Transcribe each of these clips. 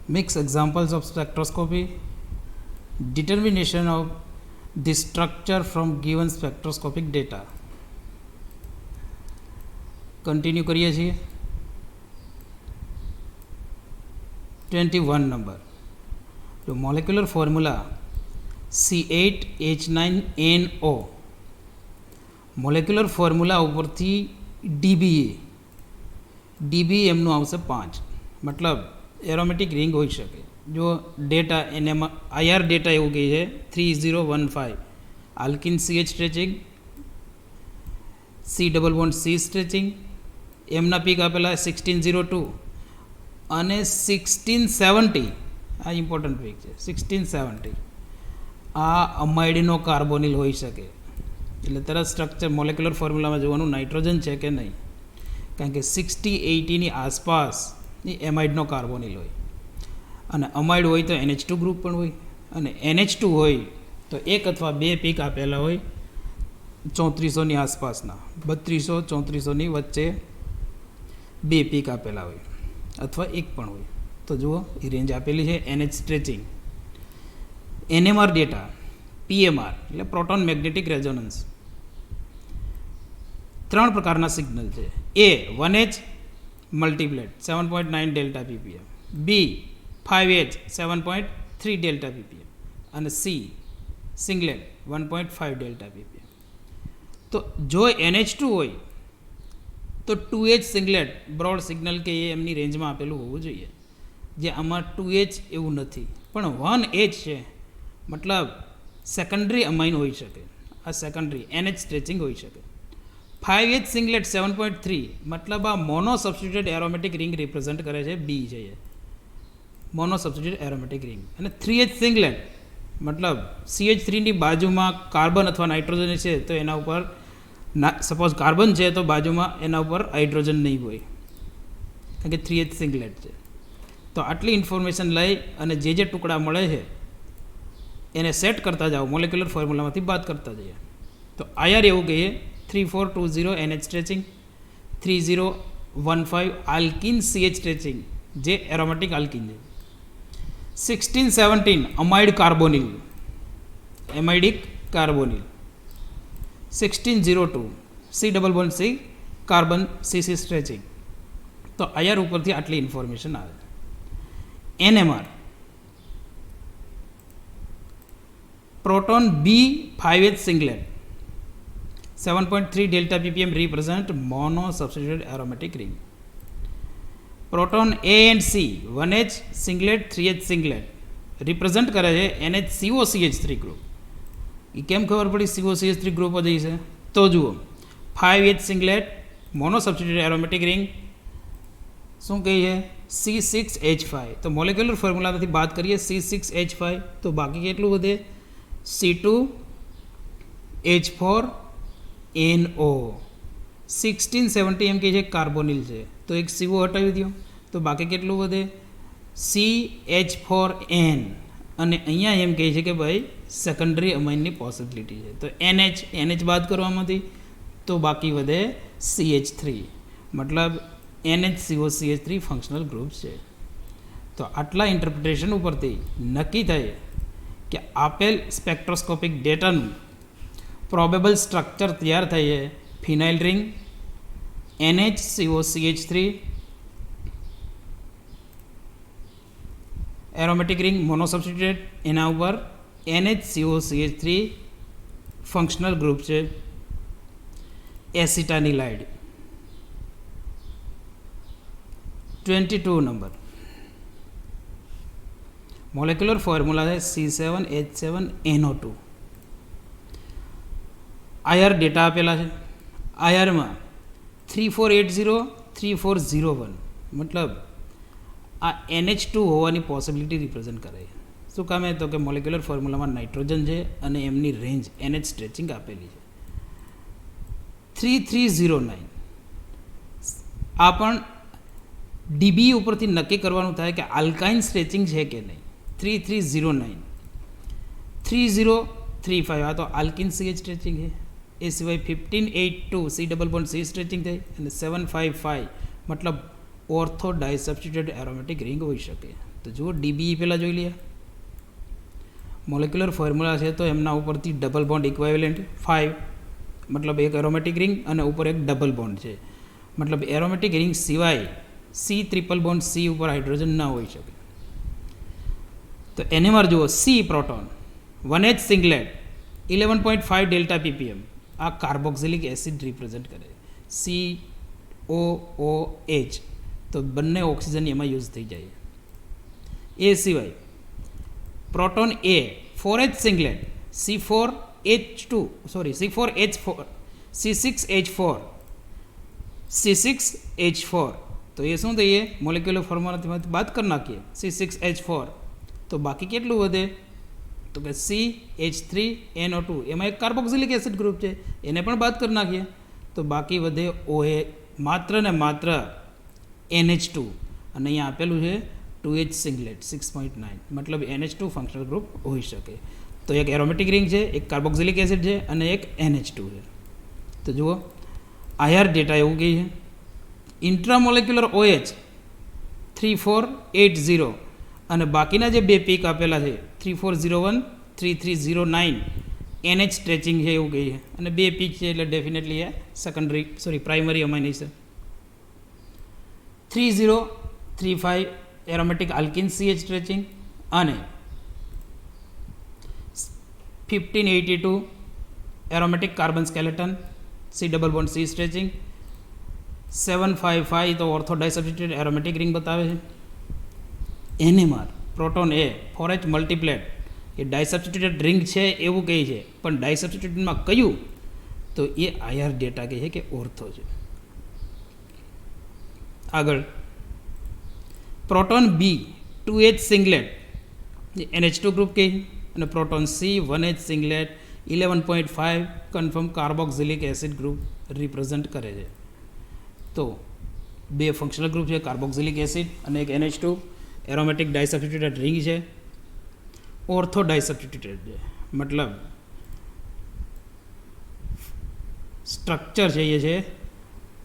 Mix examples of spectroscopy. Determination of the structure from given spectroscopic data. Continue કરીએ છીએ 21 number. તો molecular formula C8H9NO. Molecular formula ઉપરથી dB એમનું આવશે 5. મતલબ એરોમેટિક રિંગ હોઈ શકે. જો ડેટા એને આઈઆર ડેટા એવું કહે છે 3015 alkene CH stretching, C double bond C stretching, એમના પીક આપેલા 1602 અને 1670. આ ઇમ્પોર્ટન્ટ પીક છે 1670. આ અમાઇડનો કાર્બોનિલ હોઈ શકે. એટલે તરત સ્ટ્રક્ચર મોલેક્યુલર ફોર્મ્યુલામાં જોવાનું નાઇટ્રોજન છે કે નહીં, કારણ કે 6080ની આસપાસ એ એમાઇડનો કાર્બોનિલ હોય. અને અમાઇડ હોય તો NH2 ગ્રુપ પણ હોય, અને NH2 હોય તો એક અથવા બે પીક આપેલા હોય 3400ની આસપાસના, 3200-3400ની વચ્ચે બે પીક આપેલા હોય અથવા એક પણ હોય. તો જુઓ એ રેન્જ આપેલી છે. NH stretching, NMR data, PMR એટલે પ્રોટોન મેગ્નેટિક રેઝોનન્સ. 3 પ્રકારના સિગ્નલ છે. A 1H multiplate 7.9 delta ppm, B 5H 7.3 delta ppm અને C સિંગલેટ 1.5 ડેલ્ટા ppm. તો જો NH2 હોય તો 2H સિંગલેટ બ્રોડ સિગ્નલ કે એ એમની રેન્જમાં આપેલું હોવું જોઈએ, જે આમાં 2H એવું નથી. પણ 1H છે, મતલબ સેકન્ડરી અમાઇન હોઈ શકે. આ સેકન્ડરી NH સ્ટ્રેચિંગ હોઈ શકે. 5H સિંગલેટ 7.3 મતલબ આ mono substituted aromatic ring represent કરે છે. B છે એ મોનો સબસ્ટિટ્યુટેડ એરોમેટિક રિંગ. અને 3H સિંગલેટ મતલબ CH3ની બાજુમાં કાર્બન અથવા નાઇટ્રોજન છે, તો એના ઉપર સપોઝ કાર્બન છે તો બાજુમાં એના ઉપર હાઇડ્રોજન નહીં હોય, કારણ કે 3H સિંગલેટ છે. તો આટલી ઇન્ફોર્મેશન લઈ અને જે ટુકડા મળે છે એને સેટ કરતા જાઓ, મોલેક્યુલર ફોર્મ્યુલામાંથી બાદ કરતા જઈએ. તો આઈઆર એવું કહીએ 3420 NH stretching, 3015 alkene CH stretching જે એરોમેટિક આલ્કિન છે, 1617 amide carbonyl, amidic carbonyl, 1602 C double bond C carbon CC stretching. તો આઈઆર ઉપરથી આટલી ઇન્ફોર્મેશન આવે. NMR proton B 5H singlet 7.3 delta ppm represent mono substituted aromatic ring. Proton A and C 1H singlet 3H singlet represent કરે છે NHCOCH3 group. એ કેમ ખબર પડી COCH3 group જ છે? તો જુઓ 5H singlet mono substituted aromatic ring શું કહીએ C6H5. તો મોલેક્યુલર ફોર્મ્યુલામાંથી બાદ કરીએ C6H5 તો બાકી કેટલું વધે C2H4NO. 1670 એમ કહે છે કાર્બોનિલ છે, તો એક CO હટાવી દો તો બાકી કેટલું વધે CH4N. અને અહીંયા એમ કહે છે કે ભાઈ સેકન્ડરી અમાઇનની પોસિબિલિટી છે, તો NH બાદ કરવામાંથી તો બાકી વધે CH3, મતલબ NHCOCH3 ફંક્શનલ ગ્રુપ છે. તો આટલા ઇન્ટરપ્રિટેશન ઉપરથી નક્કી થાય કે આપેલ સ્પેક્ટ્રોસ્કોપિક ડેટાનું પ્રોબેબલ સ્ટ્રક્ચર તૈયાર થાય છે. Phenyl ring, NHCOCH3 aromatic ring mono substituted, એના ઉપર NHCOCH3 ફંક્શનલ ગ્રુપ છે એસિટાનિલાઇડ. 22 નંબર મોલેક્યુલર ફોર્મ્યુલા છે C7H7NO2. આઈઆર ડેટા આપેલા છે. આઈઆરમાં 3480-3401 મતલબ આ NH2 હોવાની પોસિબિલિટી રિપ્રેઝન્ટ કરે. શું કામે? તો કે મોલેક્યુલર ફોર્મ્યુલામાં નાઇટ્રોજન છે અને એમની રેન્જ NH સ્ટ્રેચિંગ આપેલી છે. 3309 આ પણ ડીબી ઉપરથી નક્કી કરવાનું થાય કે આલ્કાઇન સ્ટ્રેચિંગ છે કે નહીં. 3309 3035 આ તો આલ્કિન CH સ્ટ્રેચિંગ છે. એ સિવાય 1582 C double bond C stretching થાય અને 755 મતલબ ઓર્થો ડાયસબસ્ટિટ્યુટેડ એરોમેટિક રિંગ હોઈ શકે. તો જુઓ DBE પહેલાં જોઈ લઈએ. મોલેક્યુલર ફોર્મ્યુલા છે તો એમના ઉપરથી ડબલ બોન્ડ ઇક્વાવેલેન્ટ 5, મતલબ એક એરોમેટિક રિંગ અને ઉપર એક ડબલ બોન્ડ છે. મતલબ એરોમેટિક રિંગ સિવાય C ટ્રિપલ બોન્ડ C ઉપર હાઇડ્રોજન ના હોઈ શકે. તો NMR જુઓ, C proton 1H singlet 11.5 delta ppm, આ કાર્બોક્સિલિક એસિડ રિપ્રેઝેન્ટ કરે. COOH તો બંને ઓક્સિજન એમાં યુઝ થઈ જાય. એ સિવાય proton A 4H સિંગલેટ C4H2 C6H4 તો એ શું થઈએ, મોલેક્યુલર ફોર્મ્યુલામાંથી બાદ કરી નાખીએ C6H4, તો બાકી કેટલું વધે તો કે CH3NO2, એમાં એક કાર્બોક્સિલિક એસિડ ગ્રુપ છે એને પણ બાદ કરી નાખીએ તો બાકી વધે OH, માત્ર ને માત્ર NH2, અને અહીંયા આપેલું છે 2H સિંગલેટ 6.9, મતલબ NH2 ફંક્શનલ ગ્રુપ હોઈ શકે. તો એક એરોમેટિક રિંગ છે, એક કાર્બોક્સિલિક એસિડ છે અને એક NH2 છે. તો જુઓ IR ડેટા એવું કહે છે, ઇન્ટ્રામોલેક્યુલર OH 3480 અને બાકીના જે બે પીક આપેલા છે 3401 3309 NH સ્ટ્રેચિંગ છે એવું કહે છે, અને બે પીક છે એટલે ડેફિનેટલી પ્રાઇમરી અમાઇન છે. 3035 એરોમેટિક આલ્કિન CH સ્ટ્રેચિંગ અને 1582 aromatic carbon skeleton C double bond C stretching. 755 તો ઓર્થો ડાયસબ્સ્ટિટ્યુટેડ એરોમેટિક રિંગ બતાવે છે. NMR proton A 4H multiplet એ ડાયસબ્સ્ટિટ્યુટેડ રિંગ છે એવું કહે છે, પણ ડાયસબ્સ્ટિટ્યુટેડમાં કયું તો એ IR ડેટા કહે છે કે ઓર્થો છે. આગળ proton B 2H સિંગલેટ NH2 group કહે, અને proton C 1H singlet 11.5 confirm carboxylic acid group represent કરે છે. તો બે ફંક્શનલ ગ્રુપ છે, કાર્બોક્સિલિક એસિડ અને એક NH2, એરોમેટિક ડાયસબ્સ્ટિટ્યુટેડ રિંગ છે, ઓર્થો ડાયસબ્સ્ટિટ્યુટેડ છે, મતલબ સ્ટ્રક્ચર છે એ છે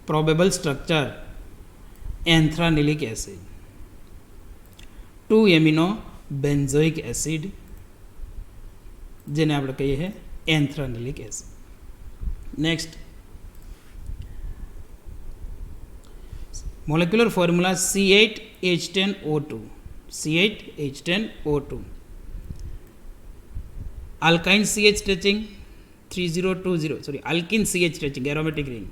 probable structure anthranilic acid, 2 amino benzoic acid જેને આપણે કહીએ છીએ anthranilic acid. Next molecular formula C8H10O2 C8H10O2 alkyne CH stretching 3020 alkene CH stretching aromatic ring,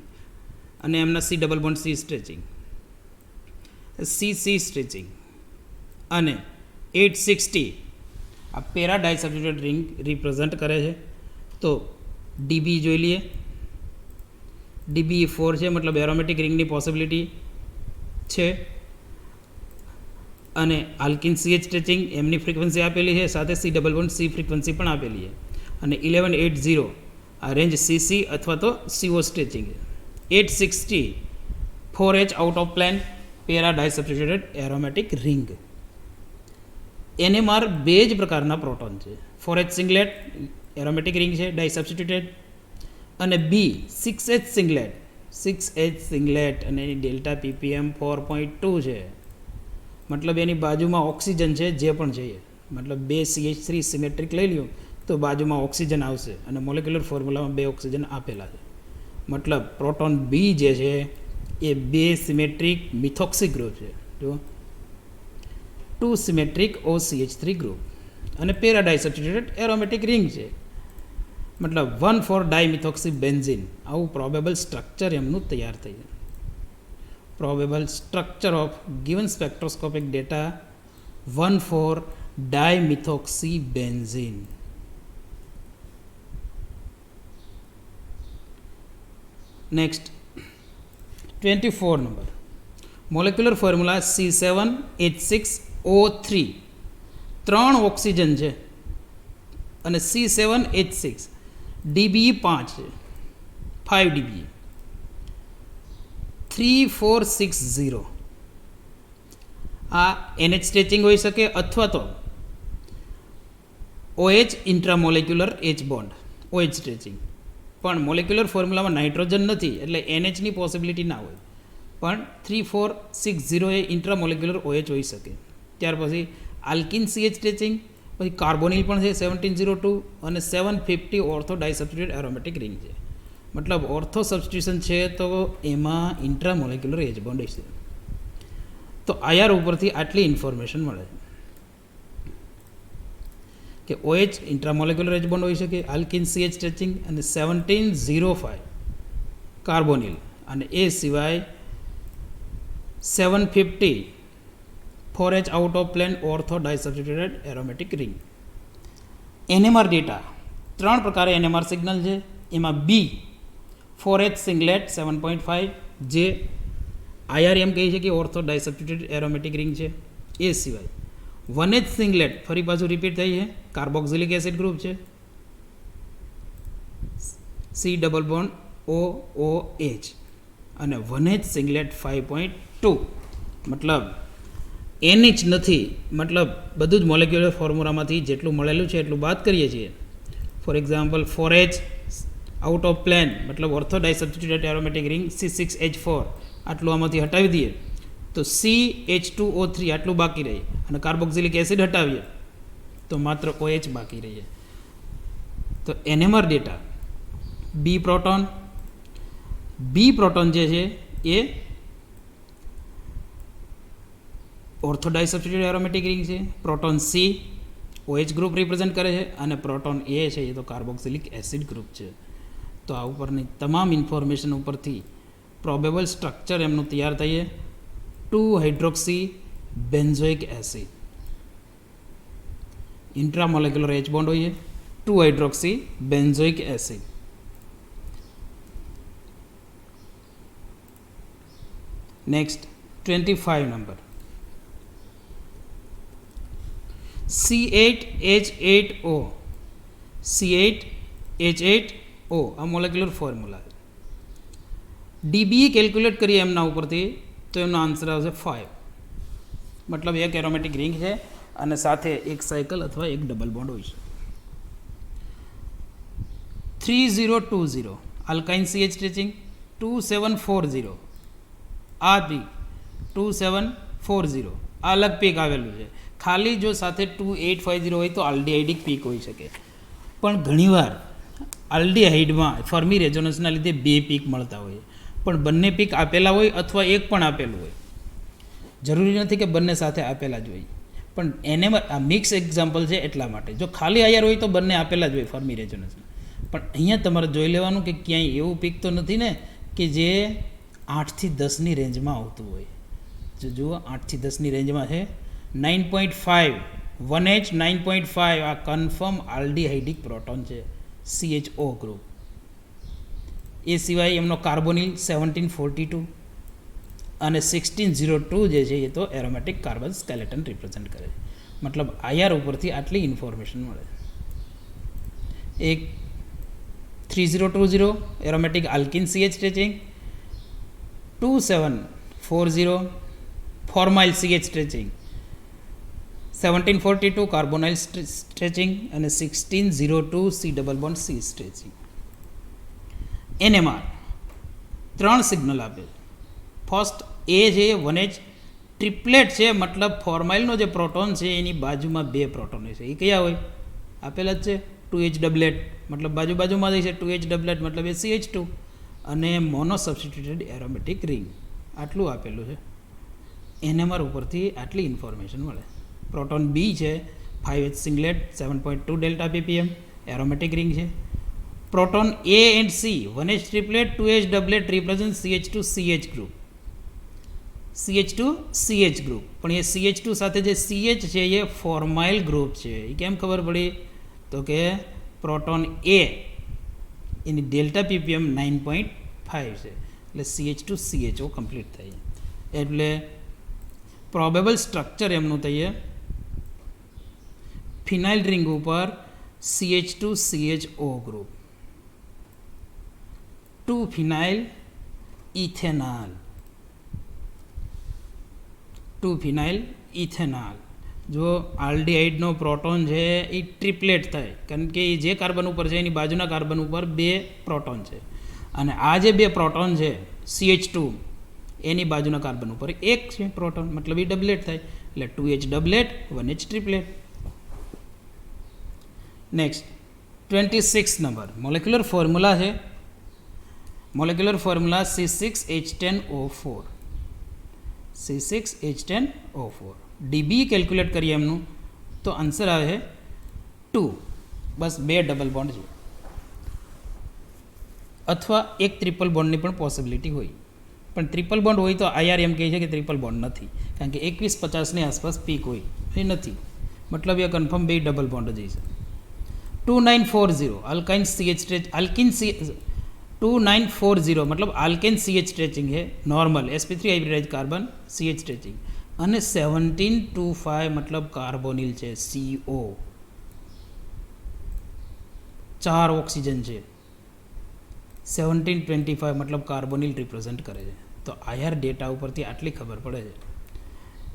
અને એમના C double bond C stretching, CC stretching, અને 860 આ પેરા ડાયસબ્સ્ટિટ્યુટેડ રિંગ રિપ્રેઝેન્ટ કરે છે. તો DB જોઈ લઈએ, DBE 4 છે, મતલબ એરોમેટિક રિંગની પોસિબિલિટી છે, અને આલ્કિન CH સ્ટ્રેચિંગ એમની ફ્રીક્વન્સી આપેલી છે, સાથે C double bond C frequency પણ આપેલી છે, અને 1180 આ રેન્જ CC અથવા તો CO સ્ટ્રેચિંગ છે. 860 4H out of plane para disubstituted aromatic ring. NMR બે જ પ્રકારના પ્રોટોન છે, 4H સિંગલેટ એરોમેટિક રિંગ છે ડાયસબ્સ્ટિટ્યુટેડ, અને B 6H સિંગલેટ અને એની ડેલ્ટા ppm 4.2 છે, મતલબ એની બાજુમાં ઓક્સિજન છે જે પણ છે, મતલબ બે CH3 સિમેટ્રિક લઈ લ્યો તો બાજુમાં ઓક્સિજન આવશે, અને મોલેક્યુલર ફોર્મ્યુલામાં બે ઓક્સિજન આપેલા છે, મતલબ પ્રોટોન B જે છે એ બે સિમેટ્રિક મિથોક્સી ગ્રુપ છે, જો 2 સિમેટ્રિક OCH3 ગ્રુપ, અને પેરા ડાયસબ્સ્ટિટ્યુટેડ એરોમેટિક રિંગ છે, મતલબ 1,4 ડાયમિથોક્સી બેન્ઝીન. આવું પ્રોબેબલ સ્ટ્રક્ચર એમનું તૈયાર થઈ જાય. Probable structure of given spectroscopic data 1,4 dimethoxy benzene. Next 24 number molecular formula C7H6O3, 3 oxygen છે, અને C7H6 DBE 5 છે, 5 DBE 3460 આ NH સ્ટ્રેચિંગ હોઈ શકે અથવા તો OH ઇન્ટ્રામોલેક્યુલર H bond OH stretching, પણ મોલેક્યુલર ફોર્મ્યુલામાં નાઇટ્રોજન નથી એટલે NHની પોસિબિલિટી ના હોય, પણ 3460 એ ઇન્ટ્રામોલેક્યુલર OH હોઈ શકે. ત્યાર પછી આલ્કિન CH સ્ટ્રેચિંગ, પછી કાર્બોનિલ પણ છે 1702 અને 750 ઓર્થો ડાયસબસ્ટિટ્યુટેડ એરોમેટિક રિંગ છે. મતલબ ઓર્થો સબસ્ટિટ્યુશન છે તો એમાં ઇન્ટ્રામોલેક્યુલર એજ બોન્ડ છે. તો IR ઉપરથી આટલી ઇન્ફોર્મેશન મળે કે OH ઇન્ટ્રામોલેક્યુલર એજ બોન્ડ હોઈ શકે, આલ્કિન CH સ્ટ્રેચિંગ અને 1705 કાર્બોનિલ, અને એ સિવાય 750 4H out of plane ortho disubstituted aromatic ring. NMR data 3 પ્રકારે NMR સિગ્નલ છે. એમાં B 4H સિંગલેટ 7.5 જે IR એમ કહી છે કે ઓર્થો ડાયસબસ્ટિટ્યુટેડ એરોમેટિક રિંગ છે. એ સિવાય 1H સિંગલેટ ફરી પાછું રિપીટ થઈ છે, કાર્બોક્સિલિક એસિડ ગ્રુપ છે, C ડબલ બોન્ડ OOH, અને 1H સિંગલેટ 5.2 મતલબ NH નથી, મતલબ બધું જ મોલેક્યુલર ફોર્મ્યુલામાંથી જેટલું મળેલું છે એટલું બાદ કરીએ છીએ. For example 4H out of plane મતલબ ortho disubstituted aromatic ring C6H4 આટલું આમાંથી હટાવી દઈએ તો CH2O3 આટલું બાકી રહે, અને કાર્બોક્સિલિક એસિડ હટાવીએ તો માત્ર OH બાકી રહીએ. તો NMR ડેટા B પ્રોટોન જે છે એ ઓર્થો ડાયસબસ્ટિટ્યુટેડ એરોમેટિક રિંગ છે, proton C OH group represent કરે છે, અને પ્રોટોન A છે એ તો કાર્બોક્સિલિક એસિડ ગ્રુપ છે. તો આ ઉપરની તમામ ઇન્ફોર્મેશન ઉપરથી પ્રોબેબલ સ્ટ્રક્ચર એમનું તૈયાર થઈએ. 2 hydroxy benzoic acid intramolecular H bond હોય, 2 hydroxy benzoic acid. Next 25 number C8H8O C8H8O આ મોલેક્યુલર ફોર્મ્યુલા. DBE કેલ્ક્યુલેટ કરીએ એમના ઉપરથી તો એમનો આન્સર આવશે 5. મતલબ એક એરોમેટિક રિંગ છે અને સાથે એક સાયકલ અથવા એક ડબલ બોન્ડ હોય છે. 3020 આલ્કાઇન CH સ્ટ્રેચિંગ, 2740 આ પીક 2740 આ અલગ પીક આવેલું છે. ખાલી જો સાથે 2850 હોય તો આલ્ડીહાઇડિક પીક હોઈ શકે, પણ ઘણીવાર આલ્ડીહાઇડમાં ફર્મી રેઝોનન્સના લીધે 2 પીક મળતા હોય, પણ બંને પીક આપેલા હોય અથવા એક પણ આપેલું હોય. જરૂરી નથી કે બંને સાથે આપેલા જ હોય, પણ એને આ મિક્સ એક્ઝામ્પલ છે એટલા માટે. જો ખાલી IR હોય તો બંને આપેલા જ હોય ફર્મી રેઝોનન્સમાં, પણ અહીંયા તમારે જોઈ લેવાનું કે ક્યાંય એવું પીક તો નથી ને કે જે 8 થી 10ની રેન્જમાં આવતું હોય. જો જુઓ 8 થી 10ની રેન્જમાં છે 9.5 1H 9.5 આ કન્ફર્મ આલ્ડીહાઇડિક પ્રોટોન છે CHO ગ્રુપ. એ સિવાય એમનો કાર્બોનિલ 1742 અને 1602 જે છે એ તો એરોમેટિક કાર્બન સ્કેલેટન રિપ્રેઝેન્ટ કરે છે. મતલબ IR ઉપરથી આટલી ઇન્ફોર્મેશન મળે. એક 3020 aromatic alkene CH stretching, 2740 formyl CH stretching, 1742 carbonyl stretching અને 1602 C double bond C stretching. NMR 3 signal આપે. ફર્સ્ટ એ છે 1H ટ્રિપલેટ છે, મતલબ ફોર્માઇલનો જે પ્રોટોન છે એની બાજુમાં 2 પ્રોટોન હોય છે. એ કયા હોય? આપેલા જ છે 2H ડબલેટ, મતલબ બાજુમાં જ છે 2H ડબલેટ મતલબ એ CH2, અને મોનો સબસ્ટિટ્યુટેડ એરોમેટિક રિંગ આટલું આપેલું છે. NMR ઉપરથી આટલી ઇન્ફોર્મેશન મળે. પ્રોટોન B છે 5H singlet 7.2 delta ppm aromatic ring છે. Proton A and C 1H triplet 2H doublet represent CH2CH group, CH2CH group. પણ એ CH2 સાથે જે CH છે એ ફોર્માઇલ ગ્રુપ છે. એ કેમ ખબર પડી? તો કે proton A any delta ppm 9.5 છે, એટલે CH2CHO કમ્પ્લીટ થાય. એટલે પ્રોબેબલ સ્ટ્રક્ચર એમનું થઈએ ફિનાઇલ રિંગ ઉપર CH2CHO ગ્રુપ, 2 ફિનાઇલ ઇથેનોલ, 2 ફિનાઇલ ઇથેનોલ. જો આલ્ડીહાઇડનો પ્રોટોન છે એ ટ્રિપલેટ થાય, કારણ કે એ જે કાર્બન ઉપર છે એની બાજુના કાર્બન ઉપર 2 પ્રોટોન છે, અને આ જે 2 પ્રોટોન છે CH2 એની બાજુના કાર્બન ઉપર 1 છે પ્રોટોન, મતલબ એ ડબલેટ થાય. એટલે 2H doublet 1H triplet. Next 26 number molecular formula છે. Molecular formula C6H10O4. C6H10O4 DB calculate કરીએ એમનું તો આન્સર આવે છે 2. બસ 2 ડબલ બોન્ડ છે, અથવા એક ટ્રિપલ બોન્ડની પણ પોસિબિલિટી હોય. પણ ટ્રિપલ બોન્ડ હોય તો IR એમ કહે છે કે ટ્રિપલ બોન્ડ નથી, કારણ કે 2150ની આસપાસ પીક હોય એ નથી. મતલબ એ કન્ફર્મ 2 ડબલ બોન્ડ જ છે. 2940 alkyne CH stretch alkene C 2940 मतलब अल्केन CH स्ट्रेचिंग है normal sp3 hybridize carbon CH stretching અને 1725 मतलब કાર્બોનિલ છે CO, 4 ઓક્સિજન છે. 1725 मतलब કાર્બોનિલ રિપ્રેઝેન્ટ કરે છે. તો IR ડેટા ઉપરથી આટલી ખબર પડે છે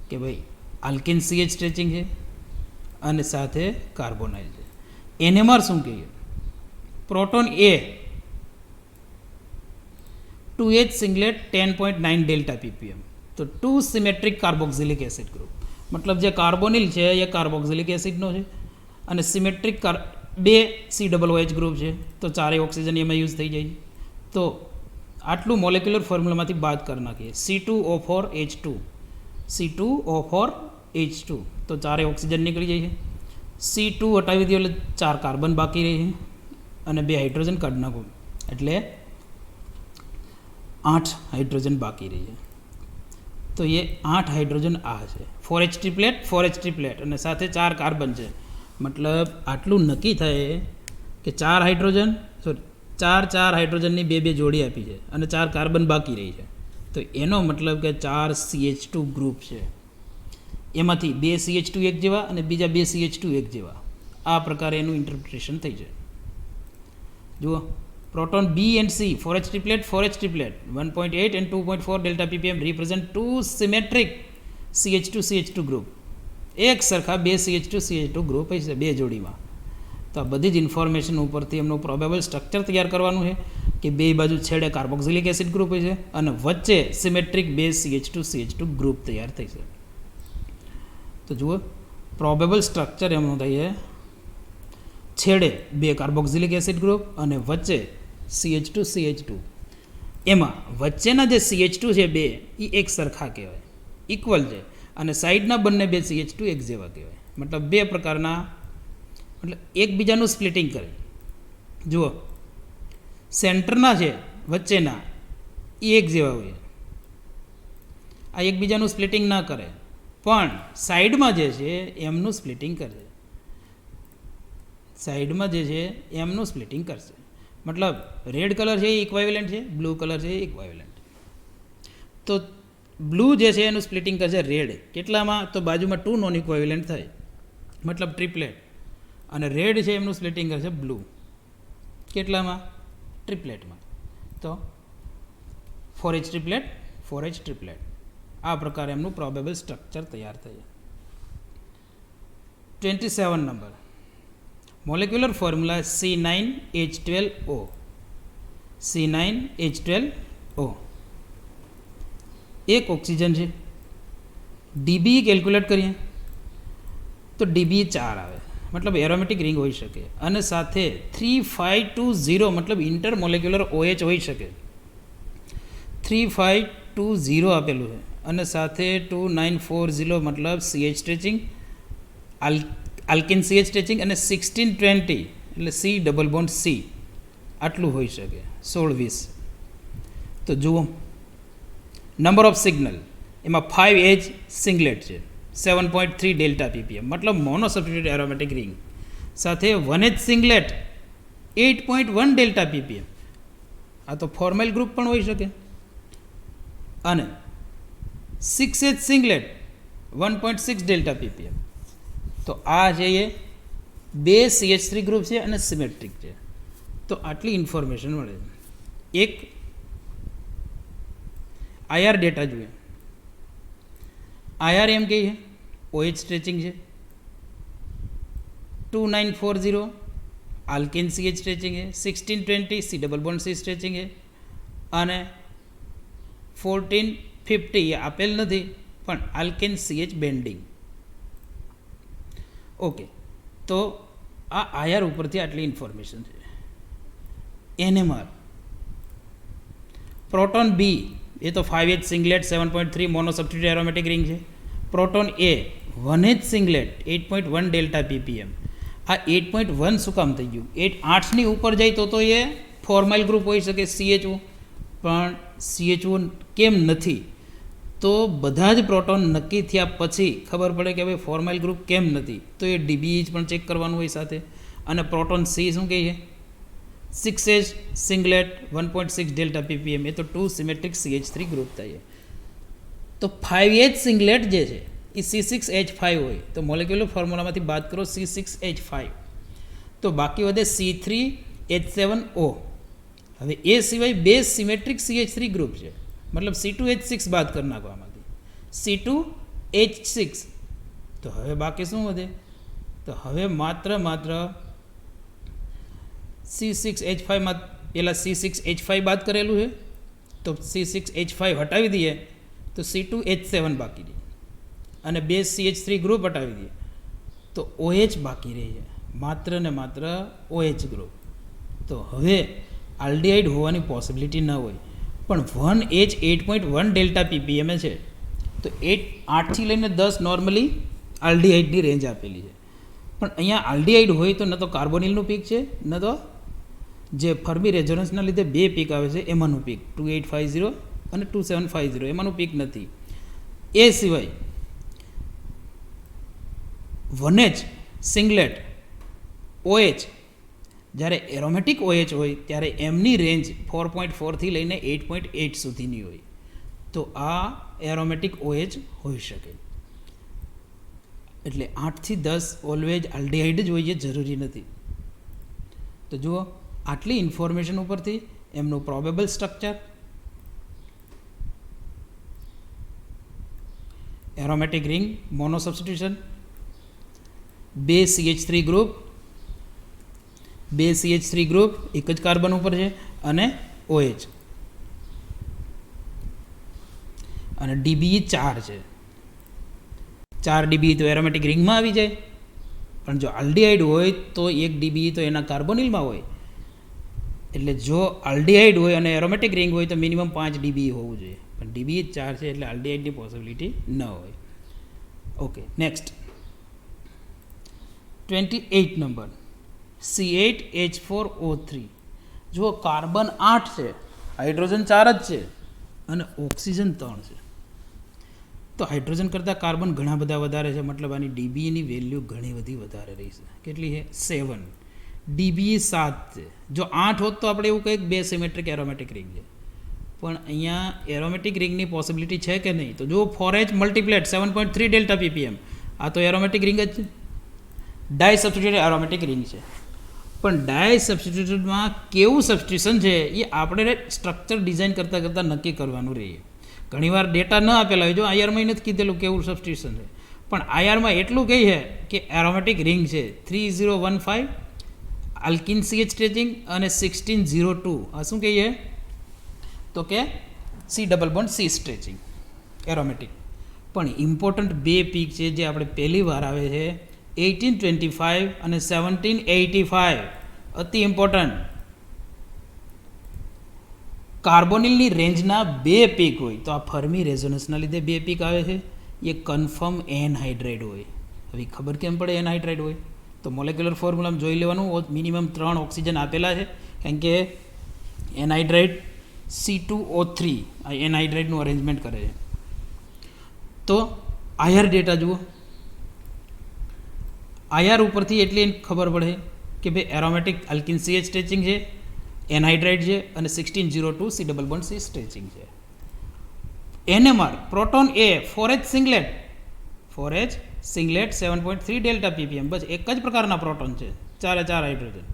કે ભાઈ આલ્કિન CH સ્ટ્રેચિંગ છે અને સાથે કાર્બોનાઇલ છે. NMR શું કહીએ? Proton A 2H સિંગલેટ 10.9 delta ppm. તો 2 સિમેટ્રિક કાર્બોક્સિલિક એસિડ ગ્રુપ, મતલબ જે કાર્બોનિલ છે એ કાર્બોક્સિલિક એસિડનો છે અને સિમેટ્રિક 2 COOH ગ્રુપ છે, તો 4 ઓક્સિજન એમાં યુઝ થઈ જાય. તો આટલું મોલેક્યુલર ફોર્મ્યુલામાંથી બાદ કરી નાખીએ. C2O4H2 C2O4H2 તો 4 ઓક્સિજન નીકળી જાય છે. C2 હટાવી દો એટલે 4 કાર્બન બાકી રહે છે અને 2 હાઇડ્રોજન કાઢી નાખો એટલે 8 હાઇડ્રોજન બાકી રહી છે. તો એ 8 હાઇડ્રોજન આ છે. 4H ટ્રિપલેટ 4H ટ્રિપલેટ અને સાથે 4 કાર્બન છે. મતલબ આટલું નક્કી થાય કે 4 હાઇડ્રોજન સોરી 4 હાઇડ્રોજનની 2 જોડી આપી છે અને 4 કાર્બન બાકી રહી છે. તો એનો મતલબ કે 4 CH2 ગ્રુપ છે, એમાંથી 2 CH2 એક જેવા અને બીજા 2 CH2 એક જેવા. આ પ્રકારે એનું ઇન્ટરપ્રિટેશન થઈ જાય. જુઓ proton B and C 4H triplet 1.8 and 2.4 delta ppm represent 2 symmetric CH2 group. એક સરખા 2 CH2 ગ્રુપ હશે 2 જોડીમાં. તો આ બધી જ ઇન્ફોર્મેશન ઉપરથી એમનું પ્રોબેબલ સ્ટ્રક્ચર તૈયાર કરવાનું છે કે બે બાજુ છેડે કાર્બોક્સિલિક એસિડ ગ્રુપ છે અને વચ્ચે સિમેટ્રિક 2 CH2 ગ્રુપ તૈયાર થઈ છે. તો જુઓ પ્રોબેબલ સ્ટ્રક્ચર એમનું થાય છે છેડે 2 કાર્બોક્સિલિક એસિડ ગ્રુપ અને વચ્ચે CH2 એમાં વચ્ચેના જે CH2 છે 2 એ એક સરખા કહેવાય, ઇક્વલ છે, અને સાઈડના બંને 2 CH2 એક જેવા કહેવાય. મતલબ 2 પ્રકારના, મતલબ એકબીજાનું સ્પ્લિટિંગ કરે. જુઓ સેન્ટરના છે વચ્ચેના એ એક જેવા હોય, આ એકબીજાનું સ્પ્લિટિંગ ના કરે, પણ સાઈડમાં જે છે એમનું સ્પ્લિટિંગ કરશે. સાઈડમાં જે છે એમનું સ્પ્લિટિંગ કરશે. મતલબ રેડ કલર છે એ ઇક્વાઇવેલન્ટ છે, બ્લુ કલર છે એ ઇક્વાઇવેલન્ટ. તો બ્લુ જે છે એનું સ્પ્લિટિંગ કરશે રેડ. કેટલામાં? તો બાજુમાં 2 નોન ઇક્વાઇવેલન્ટ થાય, મતલબ ટ્રિપલેટ. અને રેડ છે એમનું સ્પ્લિટિંગ કરશે બ્લુ. કેટલામાં? ટ્રિપલેટમાં. તો 4H ટ્રિપલેટ. આ પ્રકારે એમનું પ્રોબેબલ સ્ટ્રક્ચર તૈયાર થાય. 27 number molecular formula C9H12O. C9H12O એક ઓક્સિજન છે. ડીબી કેલ્ક્યુલેટ કરીએ તો ડીબી 4 આવે, મતલબ એરોમેટિક રિંગ હોઈ શકે, અને સાથે 3520 મતલબ ઇન્ટર મોલેક્યુલર OH હોઈ શકે. 3520 આપેલું છે અને સાથે 2940 મતલબ CH stretching, alkyne CH stretching, અને 1620 એટલે C ડબલ બોન્ડ C આટલું હોઈ શકે. 16-20. તો જુઓ નંબર ઓફ સિગ્નલ એમાં 5H સિંગલેટ છે 7.3 ડેલ્ટા ppm મતલબ મોનો સબસ્ટિટ્યુટ એરોમેટિક રિંગ, સાથે 1H સિંગલેટ 8.1 ડેલ્ટા ppm, આ તો ફોર્મેલ ગ્રુપ પણ હોઈ શકે, અને 6H સિંગલેટ 1.6 ડેલ્ટા ppm. તો આ છે એ 2 CH3 ગ્રુપ છે અને સિમેટ્રિક છે. તો આટલી ઇન્ફોર્મેશન મળે. એક IR ડેટા જોઈએ. IR એમ કહીએ OH સ્ટ્રેચિંગ છે, 2940 આલ્કેન CH સ્ટ્રેચિંગ છે, 1620 C double bond C stretching છે, અને 1450 એ આપેલ નથી પણ આલ્કેન CH બેન્ડિંગ. ઓકે, તો આ આયર ઉપરથી આટલી ઇન્ફોર્મેશન છે. NMR પ્રોટોન બી એ તો 5H singlet 7.3 mono substitute aromatic ring છે. પ્રોટોન એ 1H સિંગલેટ 8.1 ડેલ્ટા ppm. આ 8.1 શું કામ થઈ ગયું? 8ની ઉપર જાય તો એ ફોર્માઇલ ગ્રુપ હોઈ શકે CHO, પણ CHO કેમ નથી? તો બધા જ પ્રોટોન નક્કી થયા પછી ખબર પડે કે ભાઈ ફોર્માઇલ ગ્રુપ કેમ નથી, તો એ DBE પણ ચેક કરવાનું હોય સાથે. અને પ્રોટોન C શું કહે છે? 6H સિંગલેટ 1.6 ડેલ્ટા ppm, એ તો 2 સિમેટ્રિક CH3 ગ્રુપ થાય. તો 5H સિંગલેટ જે છે એ C6H5 હોય તો મોલેક્યુલર ફોર્મ્યુલામાંથી બાદ કરો C6H5, તો બાકી વધે C3H7O. હવે એ સિવાય બે સિમેટ્રિક CH3 ગ્રુપ છે, મતલબ C2H6 બાદ કરી નાખો આમાંથી, C2H6. તો હવે બાકી શું વધે? તો હવે માત્ર C6H5 માં પેલા C6H5 બાદ કરેલું છે, તો C6H5 હટાવી દઈએ તો C2H7 બાકી રહે, અને બે CH3 ગ્રુપ હટાવી દઈએ તો OH બાકી રહે છે, માત્ર ને માત્ર OH ગ્રુપ. તો હવે આલ્ડિહાઇડ હોવાની પોસિબિલિટી ન હોય, પણ 1H 8.1 ડેલ્ટા ppm છે, તો 8થી લઈને 10 નોર્મલી આલ્ડિહાઇડની રેન્જ આપેલી છે. પણ અહીંયા આલ્ડિહાઇડ હોય તો ન તો કાર્બોનિલનું પીક છે, ન તો જે ફર્મી રેઝોનન્સના લીધે બે પીક આવે છે એમાંનું પીક 2850 અને 2750 એમાંનું પીક નથી. એ સિવાય 1H સિંગલેટ OH, જ્યારે એરોમેટિક OH હોય ત્યારે એમની રેન્જ 4.4થી લઈને 8.8 સુધીની હોય, તો આ એરોમેટિક OH હોઈ શકે. એટલે 8થી 10 ઓલવેજ આલ્ડિહાઇડ જ હોય, જરૂરી નથી. તો જુઓ, આટલી ઇન્ફોર્મેશન ઉપરથી એમનું probable structure, aromatic ring, mono substitution, બે CH3 ગ્રુપ, એક જ કાર્બન ઉપર છે, અને OH, અને DBE 4 છે. 4 DBE તો એરોમેટિક રિંગમાં આવી જાય, પણ જો આલ્ડિહાઇડ હોય તો એક DBE તો એના કાર્બોનિલમાં હોય. એટલે જો આલ્ડિહાઇડ હોય અને એરોમેટિક રિંગ હોય તો મિનિમમ 5 DBE હોવું જોઈએ, પણ DBE 4 છે એટલે આલ્ડિહાઇડની પોસિબિલિટી ન હોય. Okay, next 28 number C8H4O3. જુઓ, કાર્બન 8 છે, હાઇડ્રોજન 4 જ છે, અને ઓક્સિજન 3 છે. તો હાઇડ્રોજન કરતાં કાર્બન ઘણા બધા વધારે છે, મતલબ આની DBEની વેલ્યુ ઘણી બધી વધારે રહી છે. કેટલી છે? 7. DBE 7 છે. જો 8 હોત તો આપણે એવું કહીએ બે સિમેટ્રિક એરોમેટિક રિંગ છે, પણ અહીંયા એરોમેટિક રિંગની પોસિબિલિટી છે કે નહીં? તો જો 4H મલ્ટીપ્લેટ 7.3 ડેલ્ટા ppm, આ તો એરોમેટિક રિંગ જ છે, ડાય સબસ્ટિટ્યુટેડ એરોમેટિક રિંગ છે. પણ ડાય સબસ્ટિટ્યુટેડમાં કેવું સબસ્ટિટ્યુશન છે એ આપણે સ્ટ્રક્ચર ડિઝાઇન કરતાં નક્કી કરવાનું રહીએ. ઘણીવાર ડેટા ન આપેલા હોય, જો આયરમાં નથી કીધેલું કેવું સબસ્ટિટ્યુશન છે, પણ આયરમાં એટલું કહે છે કે એરોમેટિક રિંગ છે 3015 આલ્કિન CH સ્ટ્રેચિંગ અને 1602. આ શું કહીએ? તો કે C double bond C stretching aromatic. પણ ઇમ્પોર્ટન્ટ બે પીક છે જે આપણે પહેલી વાર આવે છે, 1825 અને 1785. અતિ ઇમ્પોર્ટન્ટ. કાર્બોનિલની રેન્જના બે પીક હોય તો આ ફર્મી રેઝોનન્સના લીધે બે પીક આવે છે, એ કન્ફર્મ એનહાઇડ્રાઇડ હોય. હવે ખબર કેમ પડે એનહાઇડ્રાઇડ હોય? તો મોલેક્યુલર ફોર્મ્યુલામાં જોઈ લેવાનું, મિનિમમ 3 ઓક્સિજન આપેલા છે, કારણ કે એનહાઇડ્રાઇડ C2O3 આ એનહાઇડ્રાઇડનું અરેન્જમેન્ટ કરે છે. તો આયર ડેટા જુઓ, આયર ઉપરથી એટલી ખબર પડે કે ભાઈ એરોમેટિક આલ્કિન CH સ્ટ્રેચિંગ છે, એનહાઇડ્રાઇડ છે, અને 1602 C double bond C stretching છે. NMR proton A 4H સિંગલેટ 7.3 delta ppm, બસ એક જ પ્રકારના પ્રોટોન છે, 4 હાઇડ્રોજન.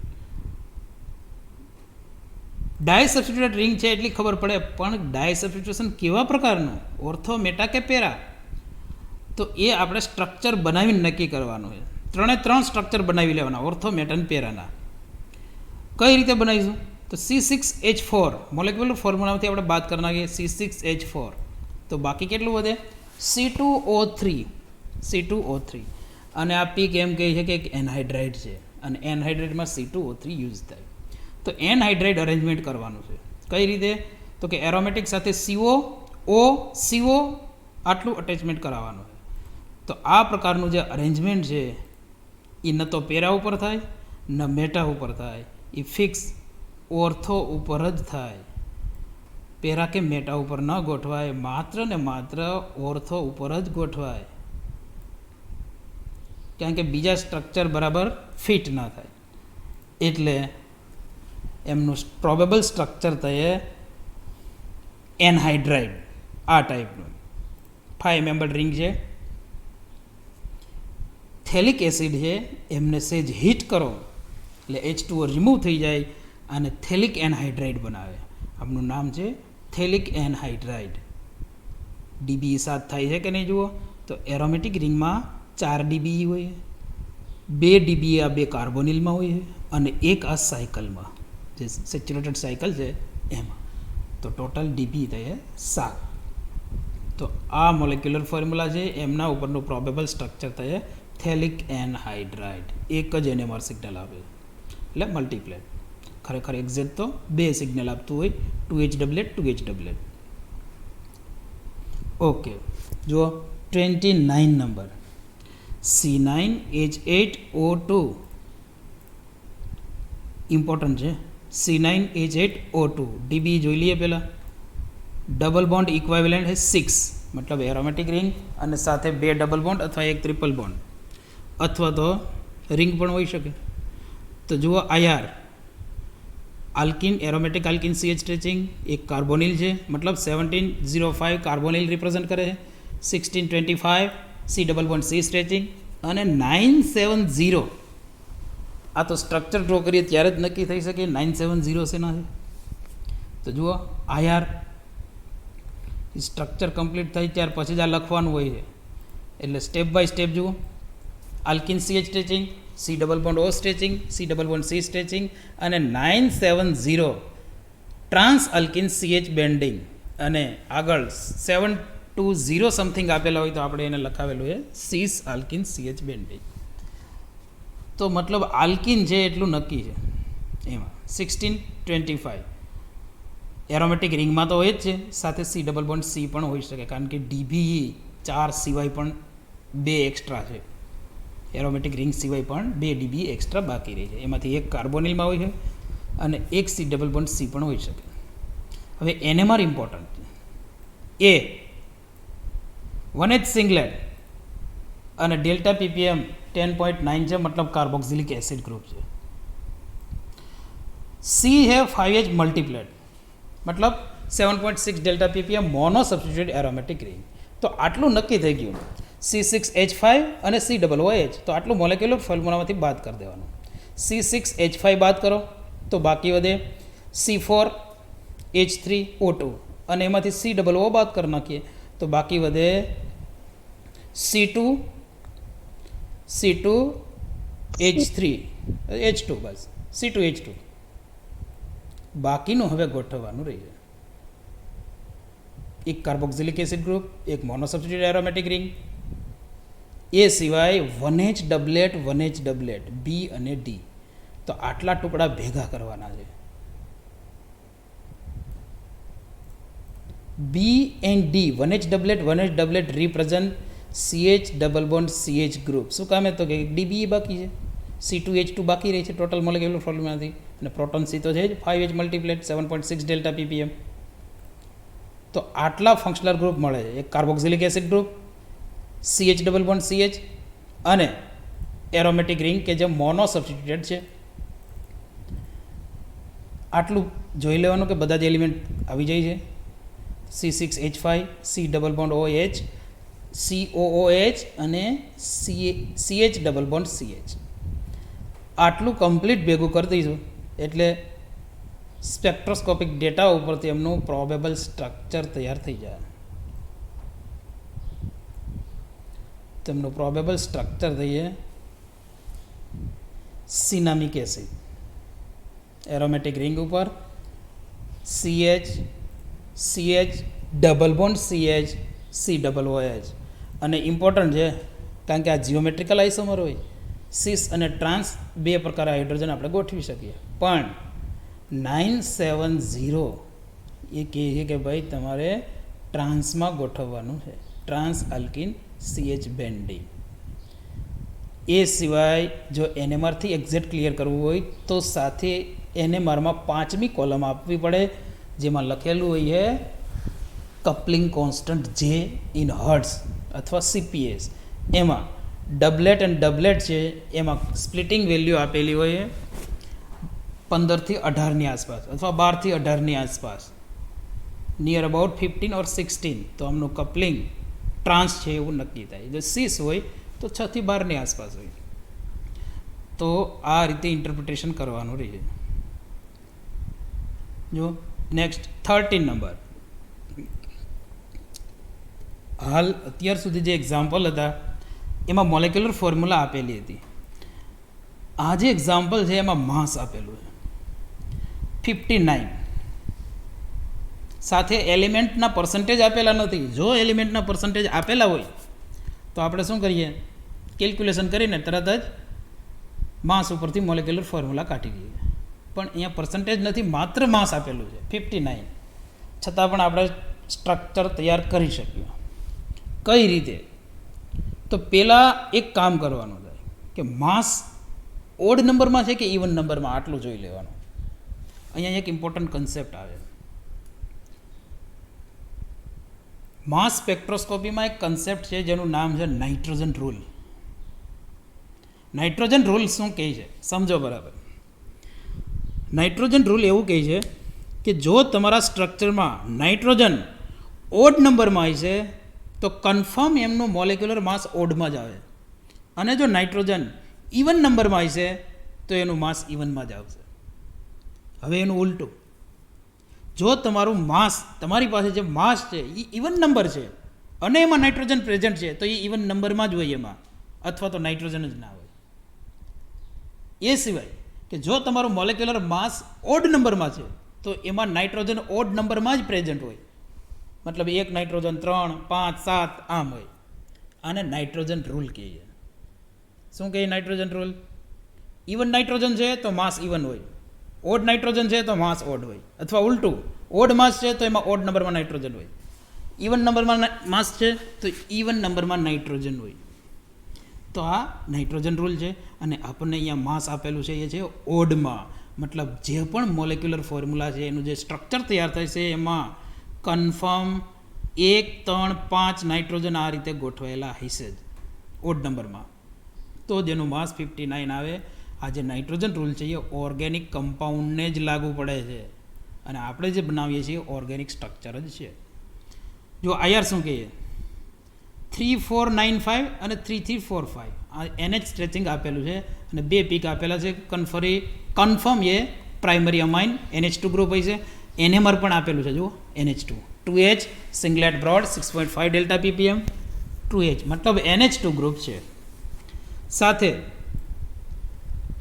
ડાય સબસ્ટિટ્યુટેડ રિંગ છે એટલી ખબર પડે, પણ ડાય સબસ્ટિટ્યુશન કેવા પ્રકારનું, ઓર્થો, મેટા કે પેરા, તો એ આપણે સ્ટ્રક્ચર બનાવીને નક્કી કરવાનું છે. 3 સ્ટ્રક્ચર બનાવી લેવાના, ઓર્થો, મેટા અને પેરાના. કઈ રીતે બનાવીશું? તો C6H4 મોલેક્યુલર ફોર્મ્યુલામાંથી આપણે બાદ કરી નાખીએ C6H4, તો બાકી કેટલું વધે? C2O3 અને આ પીક એમ કહે છે કે એક એનહાઇડ્રાઇડ છે અને એનહાઇડ્રાઇડમાં C2O3 યુઝ થાય. તો એનહાઇડ્રાઇડ અરેન્જમેન્ટ કરવાનું છે. કઈ રીતે? તો કે એરોમેટિક સાથે CO આટલું અટેચમેન્ટ કરાવવાનું છે. તો આ પ્રકારનું જે અરેન્જમેન્ટ છે એ ન તો પેરા ઉપર થાય ન મેટા ઉપર થાય, એ ફિક્સ ઓર્થો ઉપર જ થાય. પેરા કે મેટા ઉપર ન ગોઠવાય, માત્ર ને માત્ર ઓર્થો ઉપર જ ગોઠવાય, કારણ કે બીજા સ્ટ્રક્ચર બરાબર ફિટ ના થાય. એટલે એમનું પ્રોબેબલ સ્ટ્રક્ચર થયે એનહાઇડ્રાઇડ આ ટાઈપનું 5 મેમ્બર્ડ રિંગ છે. થેલિક એસિડ છે એમને સેજ હીટ કરો એટલે H2O રિમૂવ થઈ જાય અને થેલિક એનહાઇડ્રાઇડ બનાવે. આમનું નામ છે થેલિક એનહાઇડ્રાઇડ. ડીબી 7 થાય છે કે નહીં જુઓ તો એરોમેટિક રિંગમાં 4 ડીબી હોય, 2 ડીબી આ 2 કાર્બોનિલમાં હોય અને 1 આ સાયકલમાં, જે સેચ્યુરેટેડ સાયકલ છે એમાં. તો ટોટલ ડીબી થયે 7. તો આ મોલેક્યુલર ફોર્મ્યુલા છે, એમના ઉપરનું પ્રોબેબલ સ્ટ્રક્ચર થયે થેલિક એનહાઇડ્રાઇડ. એક જ NMR સિગ્નલ આપે એટલે મલ્ટીપ્લેટ. ખરેખર એક્ઝેક્ટ તો 2 સિગ્નલ આપતું હોય, 2H ડબલેટ 2H ડબલેટ. ઓકે, જુઓ 29 નંબર C9H8O2 ઇમ્પોર્ટન્ટ છે. C9H8O2 ડીબી જોઈ લઈએ પહેલાં. ડબલ બોન્ડ ઇક્વાવેલન્ટ છે 6, મતલબ એરોમેટિક રિંગ અને સાથે 2 ડબલ બોન્ડ અથવા 1 ટ્રિપલ બોન્ડ અથવા તો રિંગ પણ હોઈ શકે. તો જુઓ IR alkyne, aromatic alkene CH stretching, એક કાર્બોનિલ છે, મતલબ 1705 કાર્બોનિલ રિપ્રેઝન્ટ કરે છે, 1625 C double bond C stretching અને 970. આ તો સ્ટ્રક્ચર ડ્રો કરીએ ત્યારે જ નક્કી થઈ શકે 970 શેના છે. તો જુઓ IR સ્ટ્રક્ચર કમ્પ્લીટ થાય ત્યાર પછી જ આ લખવાનું હોય છે, એટલે સ્ટેપ બાય સ્ટેપ જુઓ. Alkyne CH stretching, C double bond O stretching, C double bond C stretching અને 970 ટ્રાન્સ આલ્કિન CH બેન્ડિંગ અને આગળ 720 સમથિંગ આપેલા હોય તો આપણે એને લખાવેલું છે સીસ આલ્કિન CH બેન્ડિંગ. તો મતલબ આલ્કિન છે એટલું નક્કી છે એમાં. 1625 એરોમેટિક રિંગમાં તો હોય જ છે, સાથે C ડબલ બોન્ડ C પણ હોઈ શકે, કારણ કે DBE 4 સિવાય પણ 2 એક્સ્ટ્રા છે. એરોમેટિક રિંગ સિવાય પણ 2 ડીબી એક્સ્ટ્રા બાકી રહી છે, એમાંથી એક કાર્બોનિલમાં હોય છે અને એક C ડબલ બોન્ડ C પણ હોઈ શકે. હવે NMR ઇમ્પોર્ટન્ટ છે. A 1H સિંગલેટ અને ડેલ્ટા ppm 10.9 છે, મતલબ કાર્બોક્સિલિક એસિડ ગ્રુપ છે. C है 5H મલ્ટીપ્લેટ, મતલબ 7.6 delta ppm mono substituted aromatic ring. તો આટલું નક્કી થઈ ગયું. C6H5 અને COOH, તો આટલું મોલેક્યુલર ફોર્મ્યુલામાંથી બાદ કરી દેવાનું. C6H5 બાદ કરો તો બાકી વધે C4H3O2 અને એમાંથી COO બાદ કરી નાખીએ તો બાકી વધે C2H2 બસ C2H2. બાકીનું હવે ગોઠવવાનું રહી છે. એક કાર્બોક્સિલિક એસિડ ગ્રુપ, એક મોનોસબસ્ટિટ્યુટેડ એરોમેટિક રિંગ, એ સિવાય 1H ડબલેટ B અને D. તો આટલા ટુકડા ભેગા કરવાના છે. B and D 1H doublet represent CH double bond CH group. શું કામે? તો કે DBE બાકી છે, C2H2 બાકી રહી છે ટોટલ મોલેક્યુલર ફોર્મ્યુલાથી, અને પ્રોટોન C તો છે જ 5H મલ્ટીપ્લેટ 7.6 ડેલ્ટા ppm. તો આટલા ફંક્શનલ ગ્રુપ મળે છે. એક carboxylic acid group, CH double bond CH અને એરોમેટિક રિંગ કે જે મોનો સબસ્ટિટ્યુટેડ છે. આટલું જોઈ લેવાનું કે બધા જ એલિમેન્ટ આવી જાય છે. C6H5, C double bond OH, COOH અને CH ડબલ બોન્ડ CH. આટલું કમ્પ્લીટ ભેગું કરી દઈશું એટલે સ્પેક્ટ્રોસ્કોપિક ડેટા ઉપરથી એમનું પ્રોબેબલ સ્ટ્રક્ચર તૈયાર થઈ જાય. તેમનું પ્રોબેબલ સ્ટ્રક્ચર થઈએ સિનામિક એસિડ, એરોમેટિક રિંગ ઉપર CH double bond CH COOH. અને ઇમ્પોર્ટન્ટ છે કારણ કે આ જીઓમેટ્રિકલ આઇસોમર હોય. સિસ અને ટ્રાન્સ બે પ્રકાર હાઇડ્રોજન આપણે ગોઠવી શકીએ, પણ 970 એ કહે છે કે ભાઈ તમારે ટ્રાન્સમાં ગોઠવવાનું છે, ટ્રાન્સ આલ્કિન CH બેન્ડિંગ. એ સિવાય જો NMRથી એક્ઝેક્ટ ક્લિયર કરવું હોય તો સાથે NMRમાં 5મી કોલમ આપવી પડે, જેમાં લખેલું હોય છે coupling constant J in hertz અથવા CPS. એમાં ડબલેટ એન્ડ ડબલેટ છે એમાં સ્પ્લિટિંગ વેલ્યુ આપેલી હોય 15 થી 18ની આસપાસ અથવા 12 થી 18ની આસપાસ, નિયર અબાઉટ 15 ઓર 16. તો આમનું કપલિંગ ટ્રાન્સ છે એવું નક્કી થાય. જો સિસ હોય તો 6 થી 12ની આસપાસ હોય. તો આ રીતે ઇન્ટરપ્રિટેશન કરવાનું રહે. જો નેક્સ્ટ 13 નંબર. હાલ અત્યાર સુધી જે એક્ઝામ્પલ હતા એમાં મોલેક્યુલર ફોર્મ્યુલા આપેલી હતી. આ જે એક્ઝામ્પલ છે એમાં માસ આપેલું છે 59, સાથે એલિમેન્ટના પર્સન્ટેજ આપેલા નથી. જો એલિમેન્ટના પર્સન્ટેજ આપેલા હોય તો આપણે શું કરીએ, કેલ્ક્યુલેશન કરીને તરત જ માસ ઉપરથી મોલેક્યુલર ફોર્મ્યુલા કાઢી દઈએ. પણ અહીંયા પર્સન્ટેજ નથી, માત્ર માસ આપેલું છે 59, છતાં પણ આપણે સ્ટ્રક્ચર તૈયાર કરી શકીએ. કઈ રીતે? તો પહેલાં એક કામ કરવાનું થાય કે માસ ઓડ નંબરમાં છે કે ઇવન નંબરમાં, આટલું જોઈ લેવાનું. અહીંયા એક ઇમ્પોર્ટન્ટ કન્સેપ્ટ આવે. માસ સ્પેક્ટ્રોસ્કોપીમાં એક કન્સેપ્ટ છે જેનું નામ છે નાઇટ્રોજન રૂલ. નાઇટ્રોજન રૂલ શું કહે છે સમજો બરાબર. નાઇટ્રોજન રૂલ એવું કહે છે કે જો તમારા સ્ટ્રક્ચરમાં નાઇટ્રોજન ઓડ નંબરમાં હશે તો કન્ફર્મ એમનું મોલેક્યુલર માસ ઓડમાં જ આવે, અને જો નાઇટ્રોજન ઇવન નંબરમાં હશે તો એનું માસ ઇવનમાં જ આવશે. હવે એનું ઉલટું, જો તમારું માસ, તમારી પાસે જે માસ છે એ ઇવન નંબર છે અને એમાં નાઇટ્રોજન પ્રેઝન્ટ છે તો એ ઇવન નંબરમાં જ હોય એમાં, અથવા તો નાઇટ્રોજન જ ના હોય. એ સિવાય કે જો તમારું મોલેક્યુલર માસ ઓડ નંબરમાં છે તો એમાં નાઇટ્રોજન ઓડ નંબરમાં જ પ્રેઝન્ટ હોય, મતલબ 1 નાઇટ્રોજન 3, 5, 7 આમ હોય. આને નાઇટ્રોજન રૂલ કહીએ. શું કહીએ નાઇટ્રોજન રૂલ? ઇવન નાઇટ્રોજન છે તો માસ ઇવન હોય, ઓડ નાઇટ્રોજન છે તો માસ ઓડ હોય, અથવા ઉલટું ઓડ માસ છે તો એમાં ઓડ નંબરમાં નાઇટ્રોજન હોય, ઇવન નંબરમાં માસ છે તો ઇવન નંબરમાં નાઇટ્રોજન હોય. તો આ નાઇટ્રોજન રૂલ છે. અને આપણને અહીંયા માસ આપેલું છે એ છે ઓડમાં, મતલબ જે પણ મોલેક્યુલર ફોર્મ્યુલા છે એનું જે સ્ટ્રક્ચર તૈયાર થાય છે એમાં કન્ફર્મ 1, 3, 5 નાઇટ્રોજન આ રીતે ગોઠવાયેલા હશે જ ઓડ નંબરમાં, તો જેનું માસ 59 આવે. આ જે નાઇટ્રોજન રૂલ છે એ ઓર્ગેનિક કમ્પાઉન્ડને જ લાગુ પડે છે, અને આપણે જે બનાવીએ છીએ ઓર્ગેનિક સ્ટ્રક્ચર જ છે. જો IR શું કહીએ, 3495 અને 3345 આ NH સ્ટ્રેચિંગ આપેલું છે અને 2 પીક આપેલા છે. કન્ફર્મ એ પ્રાઇમરી અમાઇન NH2 ગ્રુપ હોય છે. NMR પણ આપેલું છે, જુઓ NH2, 2H singlet broad 6.5 delta ppm, 2H મતલબ NH2 ગ્રુપ છે. સાથે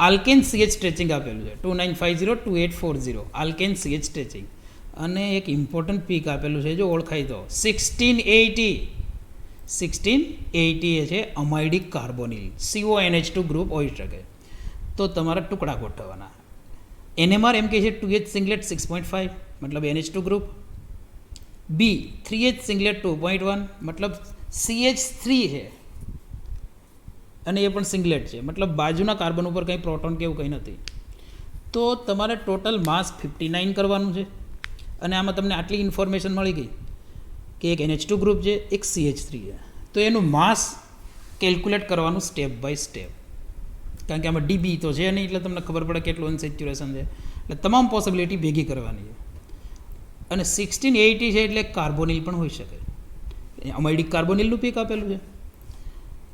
આલ્કેન CH સ્ટ્રેચિંગ આપેલું છે 2950 2840 આલ્કેન CH સ્ટ્રેચિંગ. અને એક ઇમ્પોર્ટન્ટ પીક આપેલું છે જો ઓળખાય તો 1680 એ છે અમાઇડિક કાર્બોનિલ, CONH2 ગ્રુપ હોઈ શકે. તો તમારા ટુકડા ગોઠવવાના. NMR એમ કહે છે 2H સિંગલેટ 6.5 મતલબ NH2 ગ્રુપ, B 3H સિંગલેટ 2.1 મતલબ CH3 છે અને એ પણ સિંગલેટ છે, મતલબ બાજુના કાર્બન ઉપર કંઈ પ્રોટોન કે એવું કંઈ નથી. તો તમારે ટોટલ માસ 59 કરવાનું છે. અને આમાં તમને આટલી ઇન્ફોર્મેશન મળી ગઈ કે એક NH2 ગ્રુપ છે, એક CH3 છે. તો એનું માસ કેલ્ક્યુલેટ કરવાનું સ્ટેપ બાય સ્ટેપ, કારણ કે આમાં DB તો છે નહીં એટલે તમને ખબર પડે કેટલું અનસેચ્યુરેશન છે. એટલે તમામ પોસિબિલિટી ભેગી કરવાની છે. અને 1680 છે એટલે કાર્બોનિલ પણ હોઈ શકે, અમાઇડિક કાર્બોનિલનું પીક આપેલું છે.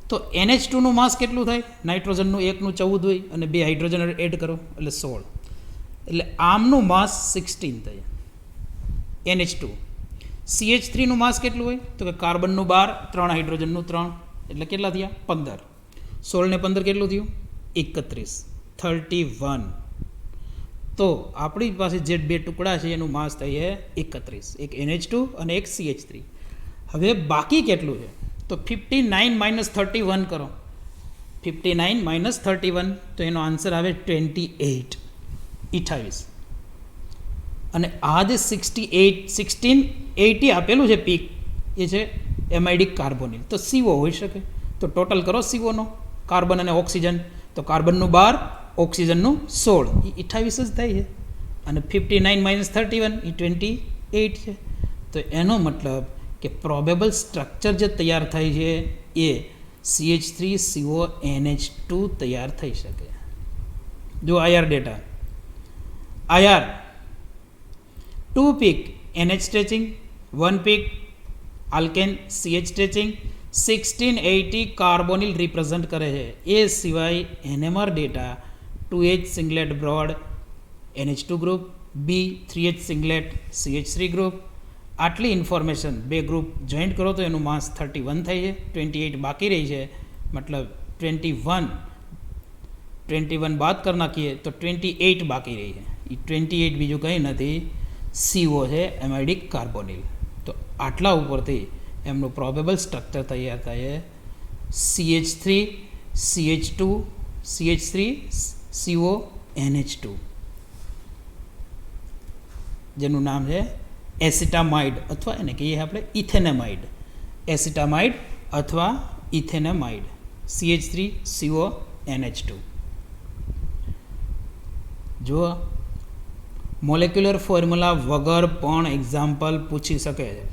તો NH2 નું માસ કેટલું થાય? નાઇટ્રોજનનું 1 નું 14 હોય અને 2 હાઇડ્રોજન એડ કરો એટલે 16, એટલે આમનું માસ 16 થાય NH2. CH3 નું માસ કેટલું હોય? તો કે કાર્બનનું 12, 3 હાઇડ્રોજનનું 3 એટલે કેટલા થયા? 15. 16 ને 15 કેટલું થયું? 31, 31. તો આપણી પાસે જે બે ટુકડા છે એનું માસ થાય 31, એક NH2 અને એક CH3. હવે બાકી કેટલું છે તો 59 માઇનસ 31 કરો. 59 માઇનસ 31 તો એનો આન્સર આવે 28. અને આ જે 1680 આપેલું છે પીક એ છે એમાઇડિક કાર્બોનિલ. તો સીઓ હોઈ શકે. તો ટોટલ કરો સીઓનો, કાર્બન અને ઓક્સિજન. તો કાર્બનનું 12, ઓક્સિજનનું 16, એ 28 જ થાય છે. અને 59 માઇનસ 31 એ 28 છે. તો એનો મતલબ કે પ્રોબેબલ સ્ટ્રક્ચર જે તૈયાર થાય છે એ CH3CONH2 તૈયાર થઈ શકે. જો IR data, IR 2 peak NH stretching, 1 peak alkane CH stretching, 1680 carbonyl represent કરે છે. એ સિવાય NMR data 2H singlet broad NH2 group, B 3H singlet CH3 group. આટલી ઇન્ફોર્મેશન બે ગ્રુપ જોઈન્ટ કરો તો એનું માસ 31 થાય છે. 28 બાકી રહી છે, મતલબ 21 બાદ કરી નાખીએ તો 28 બાકી રહી છે. એ 28 બીજું કંઈ નથી, CO છે, એમાઇડિક કાર્બોનિલ. તો આટલા ઉપરથી એમનું પ્રોબેબલ સ્ટ્રક્ચર તૈયાર થાય છે CH3 CH2 CH3 CONH2, જેનું નામ છે એસિટામાઇડ, અથવા એને કહીએ આપણે ઇથેનેમાઇડ. એસિટામાઇડ અથવા ઇથેનેમાઇડ, CH3CONH2. જો મોલેક્યુલર ફોર્મ્યુલા વગર પણ એક્ઝામ્પલ પૂછી શકે છે.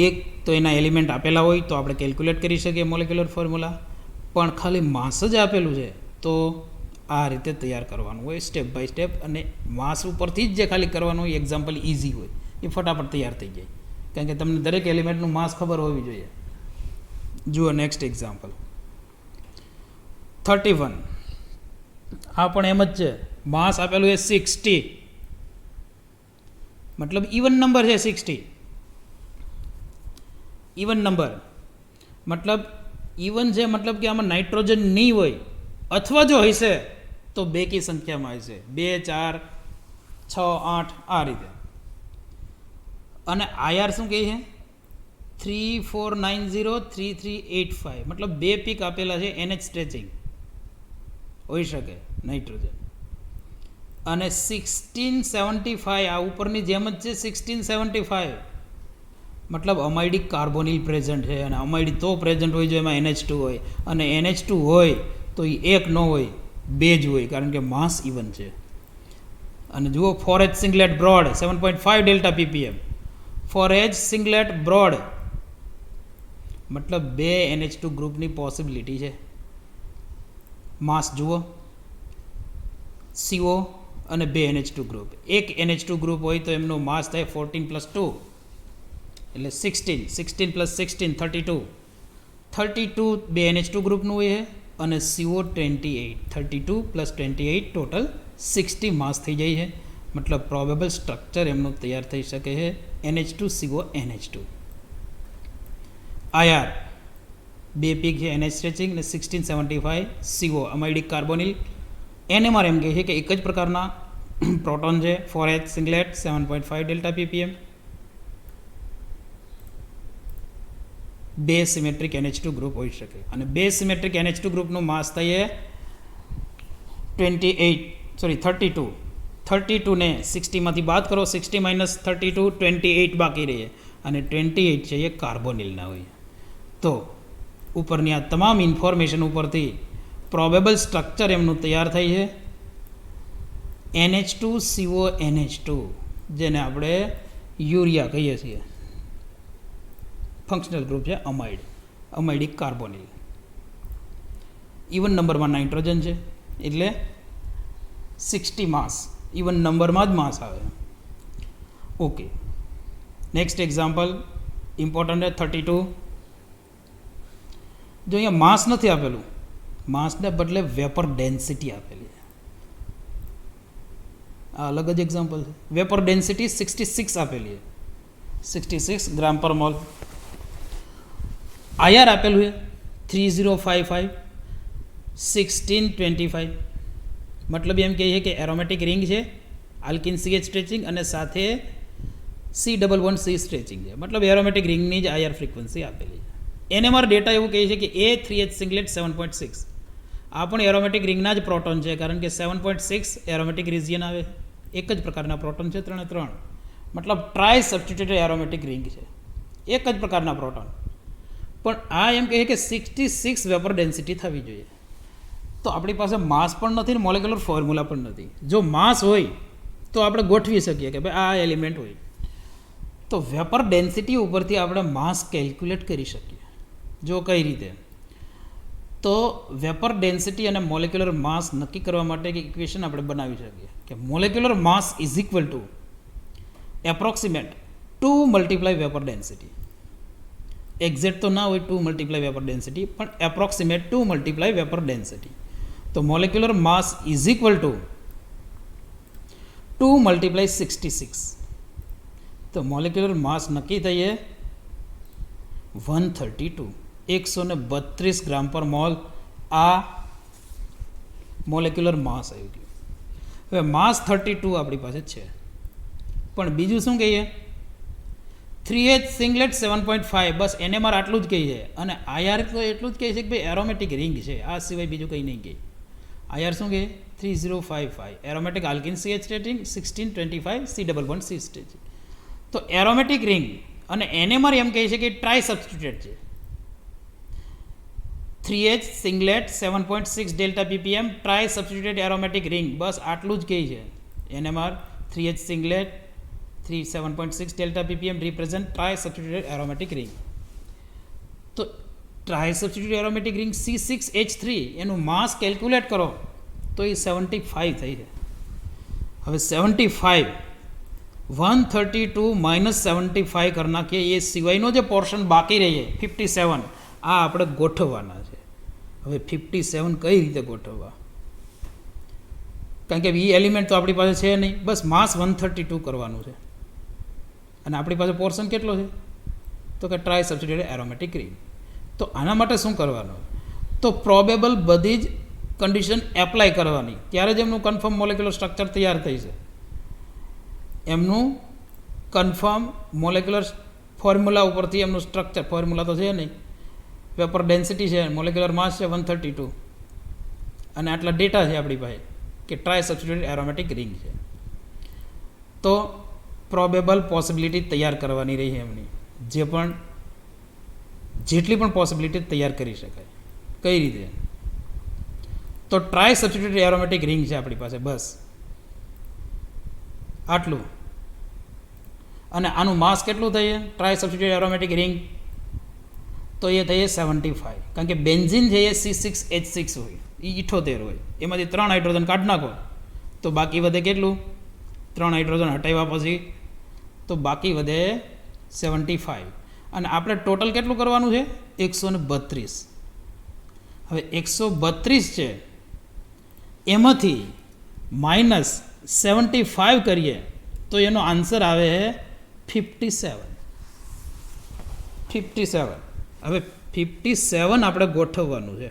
એક તો એના એલિમેન્ટ આપેલા હોય તો આપણે કેલ્ક્યુલેટ કરી શકીએ મોલેક્યુલર ફોર્મ્યુલા, પણ ખાલી માસ જ આપેલું છે તો આ રીતે તૈયાર કરવાનું હોય સ્ટેપ બાય સ્ટેપ. અને માસ ઉપરથી જ જે ખાલી કરવાનું હોય એક્ઝામ્પલ ઇઝી હોય, એ ફટાફટ તૈયાર થઈ જાય, કારણ કે તમને દરેક એલિમેન્ટનું માસ ખબર હોવી જોઈએ. જુઓ નેક્સ્ટ એક્ઝામ્પલ 31. આ પણ એમ જ છે, માસ આપેલું છે 60, મતલબ ઇવન નંબર છે 60. ઇવન નંબર મતલબ ઇવન છે, મતલબ કે આમાં નાઇટ્રોજન નહીં હોય, અથવા જો હશે તો બેકી સંખ્યામાં હશે, 2 4 6 8 આ રીતે. અને IR શું કહે છે 3490 3385, મતલબ 2 પીક આપેલા છે NH સ્ટ્રેચિંગ હોઈ શકે નાઇટ્રોજન. અને 1675 આ ઉપરની જેમ જ છે 1675, મતલબ અમાઇડિક કાર્બોનિલ પ્રેઝન્ટ છે. અને અમાઇડ તો પ્રેઝન્ટ હોય જો એમાં NH2 હોય, અને NH2 હોય તો એ એક ન હોય, 2 જ હોય, કારણ કે માસ ઇવન છે. અને જુઓ 4H singlet broad 7.5 delta ppm. 4H singlet broad મતલબ 2 NH2 ગ્રુપની પોસિબિલિટી છે. માસ જુઓ CO અને 2 NH2 ગ્રુપ. એક NH2 ગ્રુપ હોય તો એમનો માસ થાય 14+2 એટલે 16, 16 + 16 32, 32 2 NH2 ગ્રુપનું હોય છે. અને CO 28, 32 + 28 ટોટલ 60 માસ થઈ જાય છે. મતલબ પ્રોબેબલ સ્ટ્રક્ચર એમનું તૈયાર થઈ શકે છે NH2CONH2. IR 2 પીક છે NH સ્ટ્રેચિંગ અને 1675 CO અમાઇડિક કાર્બોનિલ. NMR એમ કહે છે કે એક જ પ્રકારના પ્રોટોન છે, 4H સિંગલેટ 7.5 delta ppm. 2 symmetric NH2 group હોઈ શકે. અને 2 સિમેટ્રિક NH2 ગ્રુપનું માસ થાય 32. 32 ને 60 માંથી બાદ કરો, 60 માઇનસ 32 28 બાકી રહે, અને 28 છે એ કાર્બોનિલના હોય. તો ઉપરની આ તમામ ઇન્ફોર્મેશન ઉપરથી પ્રોબેબલ સ્ટ્રક્ચર એમનું તૈયાર થાય છે NH2CONH2, જેને આપણે યુરિયા કહીએ છીએ. ફંક્શનલ ગ્રુપ છે અમાઇડ, અમાઇડિક કાર્બોનિલ. ઇવન નંબરમાં નાઇટ્રોજન છે એટલે 60 માસ, ઇવન નંબરમાં જ માસ આવે. ઓકે, નેક્સ્ટ એક્ઝામ્પલ ઇમ્પોર્ટન્ટ છે 32. જો અહીંયા માસ નથી આપેલું, માસને બદલે વેપર ડેન્સિટી આપેલી છે. આ અલગ જ એક્ઝામ્પલ છે. વેપર ડેન્સિટી 66 આપેલી છે, 66 ગ્રામ પર મોલ. IR આપેલું છે 3055 1625, મતલબ એમ કહીએ કે એરોમેટિક રિંગ છે, આલ્કિન CH સ્ટ્રેચિંગ, અને સાથે C11C સ્ટ્રેચિંગ છે, મતલબ એરોમેટિક રિંગની જ IR ફ્રીક્વન્સી આપેલી છે. NMR ડેટા એવું કહે છે કે A3H સિંગલેટ 7.6 આ પણ એરોમેટિક રિંગના જ પ્રોટોન છે, કારણ કે 7.6 એરોમેટિક રિજિયન આવે, એક જ પ્રકારના પ્રોટોન છે, 3 મતલબ ટ્રાય સબસ્ટિટ્યુટેડ એરોમેટિક રિંગ છે, એક જ પ્રકારના પ્રોટોન. પણ આ એમ કહે કે 66 વેપર ડેન્સિટી થવી જોઈએ. તો આપણી પાસે માસ પણ નથી ને મોલેક્યુલર ફોર્મ્યુલા પણ નથી. જો માસ હોય તો આપણે ગોઠવી શકીએ કે ભાઈ આ એલિમેન્ટ હોય, તો વેપર ડેન્સિટી ઉપરથી આપણે માસ કેલ્ક્યુલેટ કરી શકીએ. જો કઈ રીતે, તો વેપર ડેન્સિટી અને મોલેક્યુલર માસ નક્કી કરવા માટે એક ઇક્વેશન આપણે બનાવી શકીએ કે molecular mass is equal to approximate 2 multiply vapour density. Exact તો ના હોય 2 મલ્ટીપ્લાય વેપર ડેન્સિટી, પણ એપ્રોક્સિમેટ 2 મલ્ટીપ્લાય વેપર ડેન્સિટી. તો molecular mass is equal to 2 multiply 66. તો મોલેક્યુલર માસ નક્કી થઈએ 132 132 ગ્રામ પર મોલ. આ મોલેક્યુલર માસ આવી ગયું. હવે માસ 32 આપણી પાસે છે, પણ બીજું શું કહીએ 3H સિંગલેટ 7.5, બસ NMR આટલું જ કહીએ, અને IR તો એટલું જ કહે છે કે ભાઈ એરોમેટિક રિંગ છે, આ સિવાય બીજું કંઈ નહીં કહે. IR શું કહે 3055 aromatic alkene CH stretching 1625 C11C stretching. તો એરોમેટિક રિંગ અને NMR એમ કહે છે કે ટ્રાય સબસ્ટિટ્યુટેડ છે. 3H singlet 7.6 delta ppm trisubstituted aromatic ring, બસ આટલું જ કહે છે. NMR 3H singlet 7.6 delta ppm represent trisubstituted aromatic ring. તો trisubstituted aromatic ring C6H3 એનું માસ કેલ્ક્યુલેટ કરો તો એ 75 થઈ જાય. હવે 75 132 માઇનસ 75 કરી નાખીએ, એ સિવાયનો જે પોર્શન બાકી રહીએ 57, આ આપણે ગોઠવવાના છે. હવે 57 કઈ રીતે ગોઠવવા, કારણ કે એ એલિમેન્ટ તો આપણી પાસે છે નહીં, બસ માસ 132 કરવાનું છે, અને આપણી પાસે પોર્શન કેટલો છે તો કે ટ્રાય સબસ્ટિટ્યુટેડ એરોમેટિક રિંગ. તો આના માટે શું કરવાનું, તો પ્રોબેબલ બધી જ કન્ડિશન એપ્લાય કરવાની, ત્યારે જ એમનું કન્ફર્મ મોલેક્યુલર સ્ટ્રક્ચર તૈયાર થઈ છે. એમનું કન્ફર્મ મોલેક્યુલર ફોર્મ્યુલા ઉપરથી એમનું સ્ટ્રક્ચર, ફોર્મ્યુલા તો છે નહીં, વેપર ડેન્સિટી છે, મોલેક્યુલર માસ છે 132, અને આટલા ડેટા છે આપણી પાસે કે ટ્રાય સબસ્ટિટ્યુટેડ એરોમેટિક રિંગ છે. તો પ્રોબેબલ પોસિબિલિટી તૈયાર કરવાની રહી એમની, જેટલી પણ પોસિબિલિટી તૈયાર કરી શકાય. કઈ રીતે, તો ટ્રાય સબસ્ટિટ્યુટેડ એરોમેટિક રિંગ છે આપણી પાસે, બસ આટલું. અને આનું માસ કેટલું થઈએ ટ્રાય સબસ્ટિટ્યુટેડ એરોમેટિક રિંગ, તો એ થઈએ 75, કારણ કે બેન્ઝિન છે એ C6H6 હોય, એ 78 હોય, એમાંથી 3 હાઇડ્રોજન કાઢી નાખો તો બાકી વધે કેટલું, 3 હાઇડ્રોજન હટાવ્યા પછી તો બાકી વધે 75. અને આપણે ટોટલ કેટલું કરવાનું છે 132. હવે 132 છે, એમાંથી માઇનસ 75 કરીએ તો એનો આન્સર આવે 57. હવે 57 આપણે ગોઠવવાનું છે.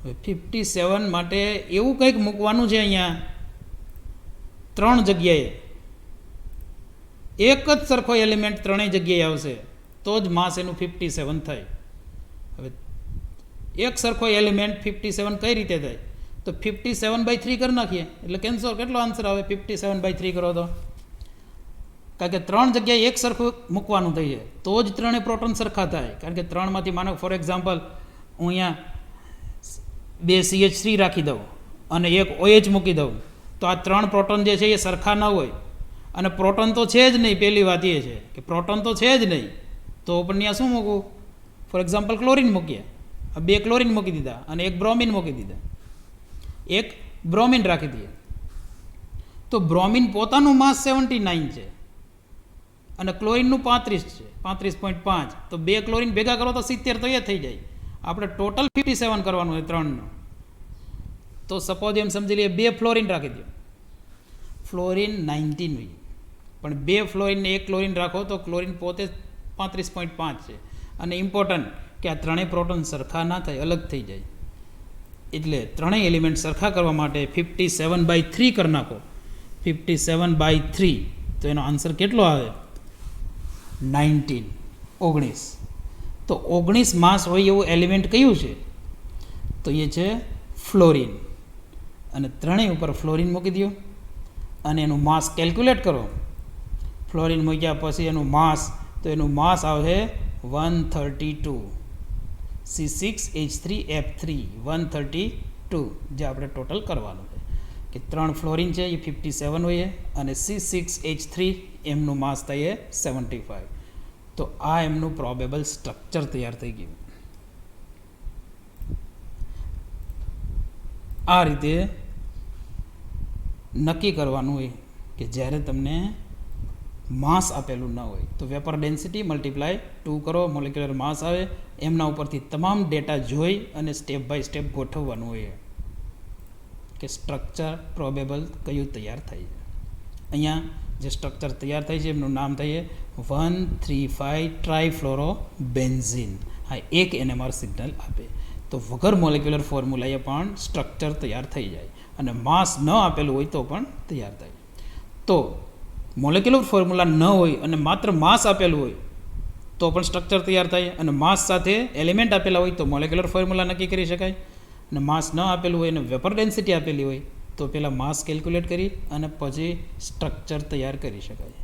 હવે 57 માટે એવું કંઈક મૂકવાનું છે, અહીંયા 3 જગ્યાએ એક જ સરખો એલિમેન્ટ 3 જગ્યાએ આવશે તો જ માસ એનું 57 થાય. હવે એક સરખો એલિમેન્ટ 57 કઈ રીતે થાય, તો 57/3 કરી નાખીએ એટલે કેન્સર કેટલો આન્સર આવે 57/3 કરો તો, કારણ કે 3 જગ્યાએ એક સરખું મૂકવાનું થઈ જાય તો જ 3 પ્રોટોન સરખા થાય. કારણ કે 3 માંથી માનો ફોર એક્ઝામ્પલ હું અહીંયા 2 CH3 રાખી દઉં અને એક OH મૂકી દઉં, તો આ 3 પ્રોટોન જે છે એ સરખા ન હોય, અને પ્રોટોન તો છે જ નહીં. પહેલી વાત એ છે કે પ્રોટોન તો છે જ નહીં, તો પણ ત્યાં શું મૂકવું, ફોર એક્ઝામ્પલ ક્લોરિન મૂકીએ, 2 ક્લોરિન મૂકી દીધા અને 1 બ્રોમિન મૂકી દીધા, 1 બ્રોમિન રાખી દઈએ, તો બ્રોમિન પોતાનું માસ 79 છે અને ક્લોરિનનું 35 છે, 35.5, તો 2 ક્લોરિન ભેગા કરો તો 70, તો એ થઈ જાય. આપણે ટોટલ 57 કરવાનું છે 3નું. તો સપોઝ એમ સમજી લઈએ 2 ફ્લોરિન રાખી દો, ફ્લોરિન 19 હોય, પણ 2 ફ્લોરિન ને 1 ક્લોરિન રાખો તો ક્લોરિન પોતે 35.5 છે. અને ઇમ્પોર્ટન્ટ કે આ 3 પ્રોટોન સરખા ના થાય, અલગ થઈ જાય. એટલે 3 એલિમેન્ટ સરખા કરવા માટે 57/3 કરી નાખો. 57/3 તો એનો આન્સર કેટલો આવે? 19. 19. તો 19 માસ હોય એવું એલિમેન્ટ કયું છે? તો એ છે ફ્લોરિન. અને ત્રણેય ઉપર ફ્લોરિન મૂકી દો અને એનું માસ કેલ્ક્યુલેટ કરો. ફ્લોરિન મૂક્યા પછી એનું માસ, તો એનું માસ આવશે 132. C6H3F3 132, જે આપણે ટોટલ કરવાનું છે કે 3 ફ્લોરિન છે એ 57 હોય અને C6H3 એમનું માસ થાય 75. તો આ એમનું પ્રોબેબલ સ્ટ્રક્ચર તૈયાર થઈ ગયું. આ રીતે નક્કી કરવાનું હોય કે જ્યારે તમને માસ આપેલું ના હોય તો વેપર ડેન્સિટી મલ્ટીપ્લાય 2 કરો, મોલેક્યુલર માસ આવે, એમના ઉપરથી તમામ ડેટા જોઈ અને સ્ટેપ બાય સ્ટેપ ગોઠવવાનું હોય કે સ્ટ્રક્ચર પ્રોબેબલ કયું તૈયાર થાય છે. અહીંયા જે સ્ટ્રક્ચર તૈયાર થાય છે એમનું નામ થાય 1,3,5 ટ્રાયફ્લોરોબેન્ઝીન. હા, એક NMR સિગ્નલ આપે તો વગર મોલેક્યુલર ફોર્મ્યુલાએ પણ સ્ટ્રક્ચર તૈયાર થઈ જાય અને માસ ન આપેલું હોય તો પણ તૈયાર થાય. તો મોલેક્યુલર ફોર્મ્યુલા ન હોય અને માત્ર માસ આપેલું હોય તો પણ સ્ટ્રક્ચર તૈયાર થાય, અને માસ સાથે એલિમેન્ટ આપેલા હોય તો મોલેક્યુલર ફોર્મ્યુલા નક્કી કરી શકાય. અને માસ ન આપેલું હોય અને વેપર ડેન્સિટી આપેલી હોય તો પહેલાં માસ કેલ્ક્યુલેટ કરી અને પછી સ્ટ્રક્ચર તૈયાર કરી શકાય.